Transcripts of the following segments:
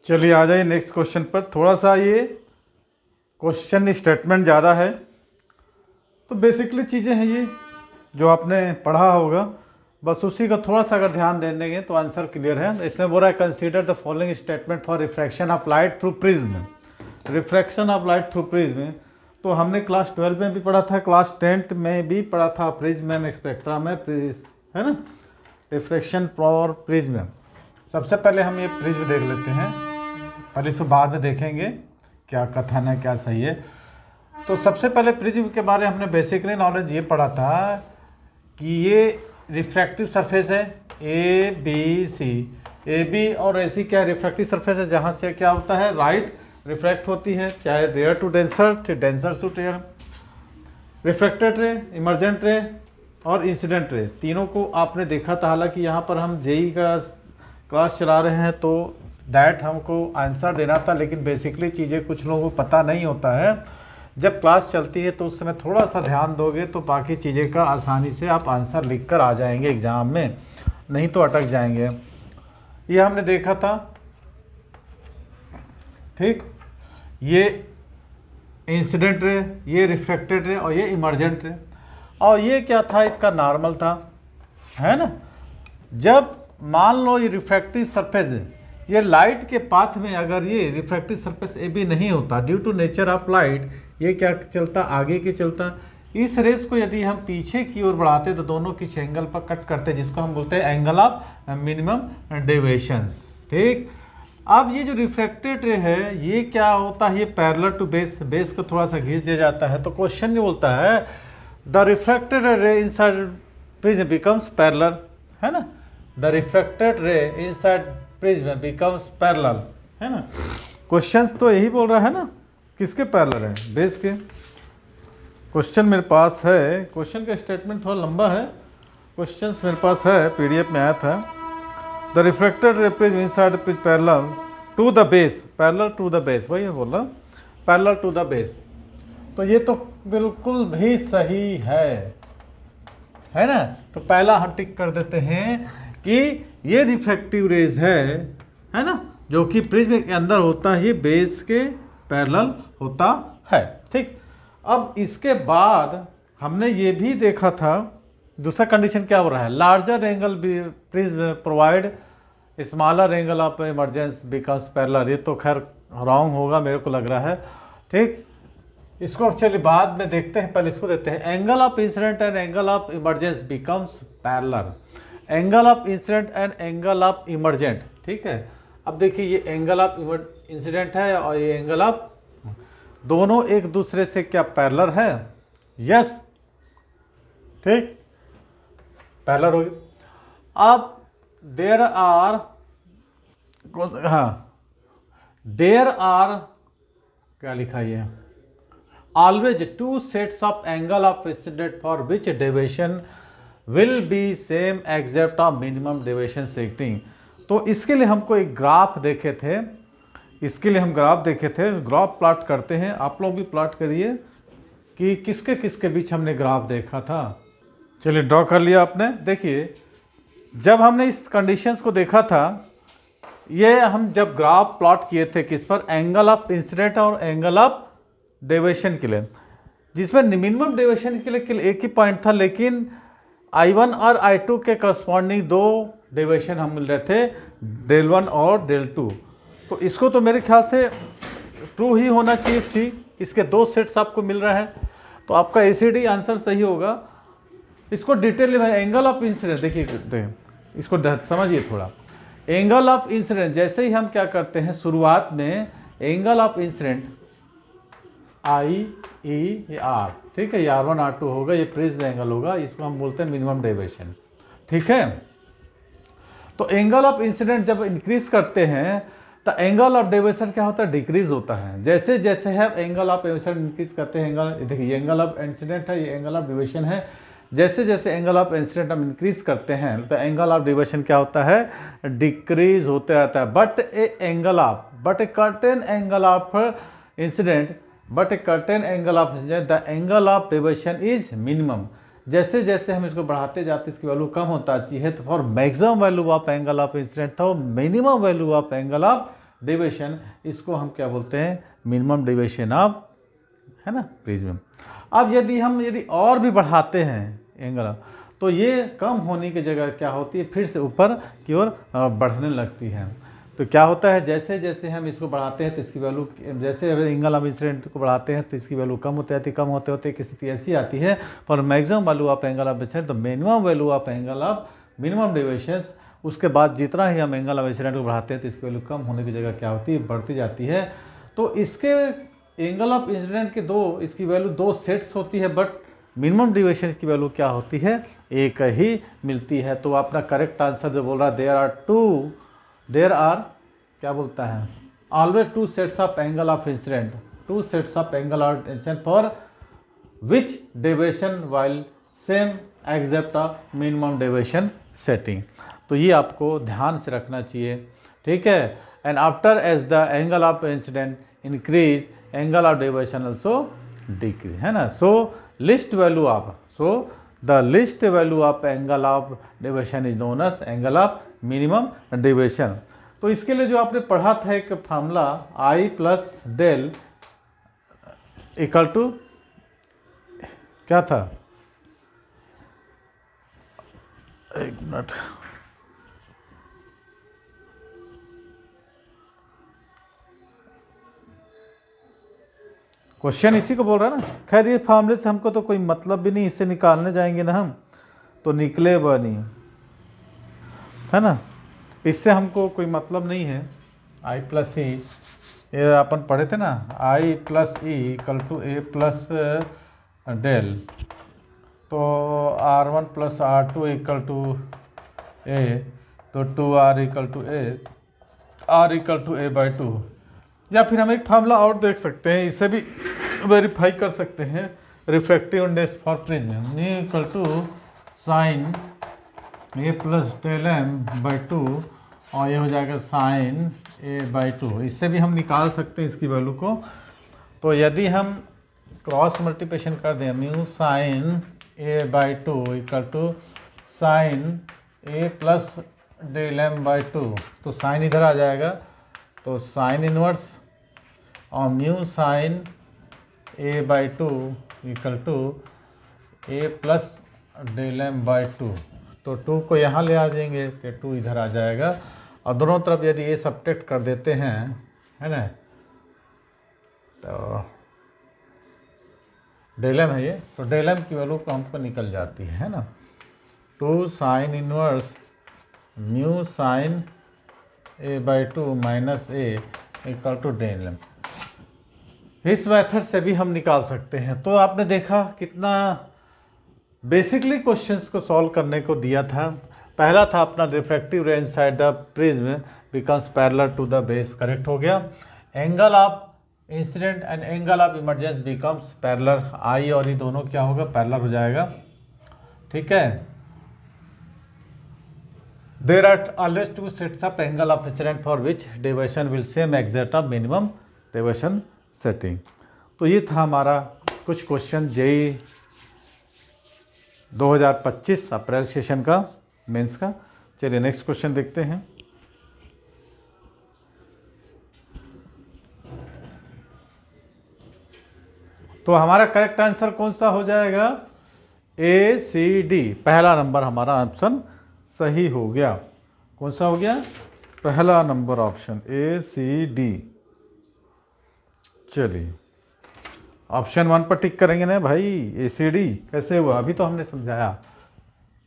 चलिए आ जाइए next question पर। थोड़ा सा ये क्वेश्चन स्टेटमेंट ज़्यादा है, तो बेसिकली चीज़ें हैं ये जो आपने पढ़ा होगा, बस उसी का थोड़ा सा अगर ध्यान दे देंगे तो आंसर क्लियर है। इसमें बोल रहा है consider the following statement for refraction of light through prism. Refraction of light through prism तो हमने क्लास 12 में भी पढ़ा था, क्लास 10 में भी पढ़ा था, प्रिज्म एंड स्पेक्ट्रा में, है ना, रिफ्रैक्शन फॉर प्रिज्म। सबसे पहले हम ये प्रिज्म देख लेते हैं, पहले इसको बाद में देखेंगे क्या कथन है क्या सही है। तो सबसे पहले प्रिज्म के बारे में हमने बेसिकली नॉलेज ये पढ़ा था कि ये रिफ्रैक्टिव सरफेस है A B C. A B और ए सी क्या रिफ्रैक्टिव सरफेस है, जहाँ से क्या होता है लाइट रिफ्रैक्ट होती है, चाहे rare to denser, denser to rare. Refracted ray, emergent ray और इंसिडेंट रे, तीनों को आपने देखा था। हालांकि यहाँ पर हम जेई का क्लास चला रहे हैं तो डायरेक्ट हमको आंसर देना था, लेकिन बेसिकली चीज़ें कुछ लोगों को पता नहीं होता है। जब क्लास चलती है तो उस समय थोड़ा सा ध्यान दोगे तो बाकी चीज़ें का आसानी से आप आंसर लिख कर आ जाएंगे एग्ज़ाम में, नहीं तो अटक जाएंगे। ये हमने देखा था, ठीक। ये इंसिडेंट रे, ये रिफ्रैक्टेड रे और ये इमर्जेंट रे। और ये क्या था, इसका नॉर्मल था, है ना। जब मान लो ये रिफ्रैक्टिव सरफेस है, ये लाइट के पाथ में अगर ये रिफ्रैक्टिव सरफेस ए बी नहीं होता, due to nature of light ये क्या चलता, आगे की चलता। इस रेस को यदि हम पीछे की ओर बढ़ाते तो दोनों किस एंगल पर कट करते, जिसको हम बोलते हैं एंगल ऑफ मिनिमम डेविएशंस, ठीक। अब ये जो रिफ्रैक्टेड रे है ये क्या होता है, ये पैरेलल टू बेस, बेस को थोड़ा सा खींच दिया जाता है। तो क्वेश्चन ये बोलता है द रिफ्रैक्टेड रे इनसाइड प्रिज्म बिकम्स पैरेलल, है ना। द रिफ्रैक्टेड रे इनसाइड प्रिज्म बिकम्स पैरेलल, है ना। क्वेश्चन तो यही बोल रहा है ना, किसके पैरेलल है, बेस के। क्वेश्चन मेरे पास है, क्वेश्चन का स्टेटमेंट थोड़ा लंबा है, क्वेश्चन मेरे पास है, पीडीएफ में आया था। The refracted ray prism inside prism parallel to the base, parallel to the base, वही बोल रहा, पैरेलल टू द बेस। तो ये तो बिल्कुल भी सही है ना। तो पहला हम टिक कर देते हैं कि ये रिफ्रैक्टिव रेज है ना, जो कि प्रिज्म के अंदर होता है, ये बेस के पैरेलल होता है, ठीक। अब इसके बाद हमने ये भी देखा था, दूसरा कंडीशन क्या हो रहा है, larger angle prism provide smaller angle of emergence becomes parallel. ये तो खैर रॉन्ग होगा मेरे को लग रहा है, ठीक। इसको चलिए बाद में देखते हैं, पहले इसको देते हैं। Angle of incidence and angle of emergence becomes parallel. Angle of incidence and angle of emergent, ठीक है। अब देखिए ये एंगल ऑफ इंसिडेंट है और ये एंगल ऑफ, दोनों एक दूसरे से क्या पैरेलल है, यस, ठीक, पैरेलल हो गया। अब देयर आर, हाँ, देयर आर क्या लिखा ये, always two sets of angle of incident for which deviation will be same except of minimum deviation setting। तो इसके लिए हमको एक ग्राफ देखे थे, इसके लिए हम ग्राफ देखे थे, ग्राफ प्लॉट करते हैं, आप लोग भी प्लॉट करिए कि किसके किसके बीच हमने ग्राफ देखा था। चलिए ड्रॉ कर लिया आपने। देखिए जब हमने इस कंडीशंस को देखा था, ये हम जब ग्राफ प्लॉट किए थे किस पर, एंगल ऑफ इंसिडेंट और एंगल ऑफ डेविएशन के लिए, जिसमें मिनिमम डेविएशन के लिए एक ही पॉइंट था, लेकिन I1 और I2 के करस्पॉन्डिंग दो डेविएशन हम मिल रहे थे, डेल 1 और डेल 2। तो इसको तो मेरे ख्याल से ट्रू ही होना चाहिए, सी, इसके दो सेट्स आपको मिल रहा है, तो आपका ACD आंसर सही होगा। इसको डिटेल में एंगल ऑफ इंसिडेंट देखिए, इसको समझिए थोड़ा। एंगल ऑफ इंसिडेंट जैसे ही हम क्या करते हैं, शुरुआत में angle of incident I, E, R, ठीक है, ये R1 R2 होगा, ये प्रिज्म एंगल होगा, इसको हम बोलते हैं मिनिमम डेविएशन, ठीक है। तो एंगल ऑफ इंसिडेंट जब इंक्रीज करते हैं तो एंगल ऑफ डेविएशन क्या होता है, डिक्रीज होता है। जैसे जैसे हम एंगल ऑफ डेविएशन इंक्रीज करते हैं, एंगल देखिए, ये एंगल ऑफ इंसिडेंट है, ये एंगल ऑफ डेविएशन है। जैसे जैसे एंगल ऑफ इंसिडेंट हम इंक्रीज करते हैं तो एंगल ऑफ डेविएशन क्या होता है, डिक्रीज होते रहता है। But A curtain angle of incident, but A curtain angle of incident, the angle of deviation is minimum. जैसे जैसे हम इसको बढ़ाते जाते इसकी वैल्यू कम होता चाहिए। तो for maximum value of angle of incidence था, minimum value of angle of deviation, इसको हम क्या बोलते हैं, मिनिमम डेविएशन ऑफ, है ना, प्रिज्म। अब यदि और भी बढ़ाते हैं एंगल, तो ये कम होने की जगह क्या होती है, फिर से ऊपर की ओर बढ़ने लगती है। तो क्या होता है, जैसे जैसे हम इसको बढ़ाते हैं तो इसकी वैल्यू, जैसे एंगल ऑफ इंसिडेंट को बढ़ाते हैं तो इसकी वैल्यू कम होती जाती है, कम होते होते एक स्थिति ऐसी आती है for maximum value of angle of incidence, तो minimum value of angle of minimum deviation, उसके बाद जितना ही हम एंगल ऑफ इंसिडेंट को बढ़ाते हैं तो इसकी वैल्यू कम होने की जगह क्या होती है, बढ़ती जाती है। तो इसके एंगल ऑफ इंसिडेंट के इसकी वैल्यू 2 सेट्स होती है, बट मिनिमम डेविएशन की वैल्यू क्या होती है, एक ही मिलती है। तो अपना करेक्ट आंसर जो बोल रहा है, देयर आर क्या बोलता है, always 2 sets of angle of incidence, 2 sets of angle of incidence for which deviation while same except of minimum deviation setting. तो ये आपको ध्यान से रखना चाहिए, ठीक है। And after as the angle of incidence increase, angle of deviation also decrease, है ना। So least value of, the least value of angle of deviation is known as angle of minimum deviation. तो इसके लिए जो आपने पढ़ा था एक formula, i plus del equal to क्या था, एक मिनट, क्वेश्चन इसी को बोल रहा है ना। खैर ये फार्मूले से हमको तो कोई मतलब भी नहीं, इससे निकालने जाएंगे ना हम तो निकलेगा नहीं, है ना, इससे हमको कोई मतलब नहीं है। आई प्लस ई, ये अपन पढ़े थे ना, I plus E equal to A plus del, तो R1 plus R2 equal to A, तो 2R equal to A, R equal to A by 2। या फिर हम एक फार्मूला और देख सकते हैं, इसे भी वेरीफाई कर सकते हैं, refractive index for prism mu equal to sine A plus del m by 2, और ये हो जाएगा साइन ए बाई 2। इससे भी हम निकाल सकते हैं इसकी वैल्यू को। तो यदि हम क्रॉस मल्टीप्लिकेशन कर दें, mu sine A by 2 equal to sine A plus del m by 2, तो साइन इधर आ जाएगा, तो साइन इनवर्स और mu sine A by 2 equal to A plus del m by 2, तो 2 को यहाँ ले आ जाएंगे तो 2 इधर आ जाएगा, और दोनों तरफ यदि ए सब्ट्रैक्ट कर देते हैं, है ना, तो डेल एम है ये, तो डेल एम की वैल्यू को हमको निकल जाती है ना, 2 sine inverse mu sine A by 2 minus A equal to del m. इस मेथड से भी हम निकाल सकते हैं। तो आपने देखा कितना बेसिकली क्वेश्चंस को सॉल्व करने को दिया था। पहला था अपना refractive ray inside the prism becomes parallel to the base, correct हो गया। Angle of incidence and angle of emergence becomes parallel, I और ये दोनों क्या होगा, पैरेलल हो जाएगा, ठीक है। There are always 2 sets of angle of incidence for which deviation will same except of minimum deviation setting. तो ये था हमारा कुछ क्वेश्चन जेई 2025 अप्रैल सेशन का, मेंस का। चलिए नेक्स्ट क्वेश्चन देखते हैं। तो हमारा करेक्ट आंसर कौन सा हो जाएगा, ए सी डी, पहला नंबर हमारा ऑप्शन सही हो गया। कौन सा हो गया, पहला number option A C D. चलिए ऑप्शन 1 पर टिक करेंगे ना भाई, ए सी डी कैसे हुआ, अभी तो हमने समझाया,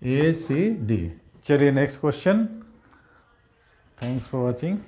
ए सी डी। चलिए next question. Thanks for watching.